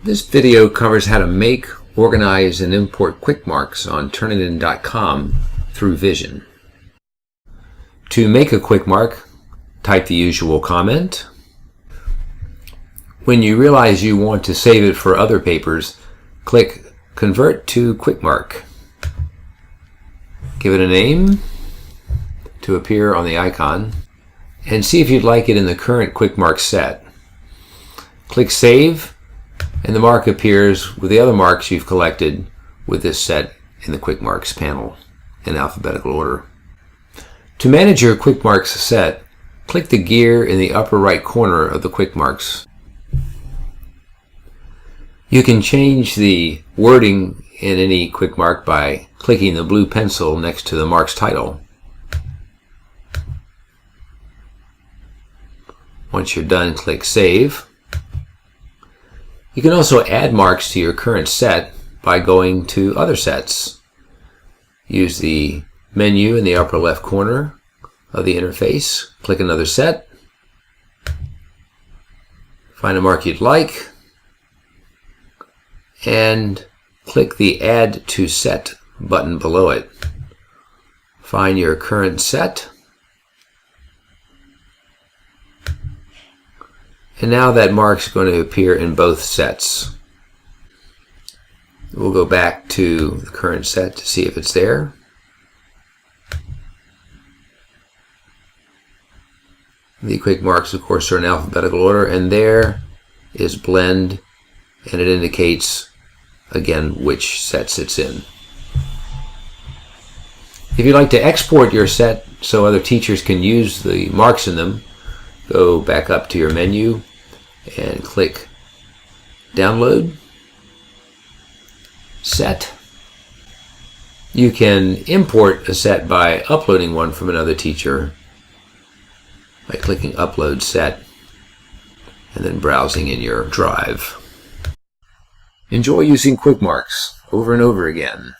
This video covers how to make, organize, and import QuickMarks on Turnitin.com through Vision. To make a QuickMark, type the usual comment. When you realize you want to save it for other papers, click Convert to QuickMark. Give it a name to appear on the icon, and see if you'd like it in the current QuickMarks set. Click Save, and the mark appears with the other marks you've collected with this set in the QuickMarks panel in alphabetical order. To manage your QuickMarks set, click the gear in the upper right corner of the QuickMarks. You can change the wording in any QuickMark by clicking the blue pencil next to the mark's title. Once you're done, click Save. You can also add marks to your current set by going to Other Sets. Use the menu in the upper left corner of the interface. Click Another Set. Find a mark you'd like, and click the Add to Set button below it. Find your current set. And now that mark's going to appear in both sets. We'll go back to the current set to see if it's there. The QuickMarks, of course, are in alphabetical order, and there is Blend, and it indicates, again, which sets it's in. If you'd like to export your set so other teachers can use the marks in them, go back up to your menu and click Download, Set. You can import a set by uploading one from another teacher by clicking Upload Set and then browsing in your drive. Enjoy using QuickMarks over and over again.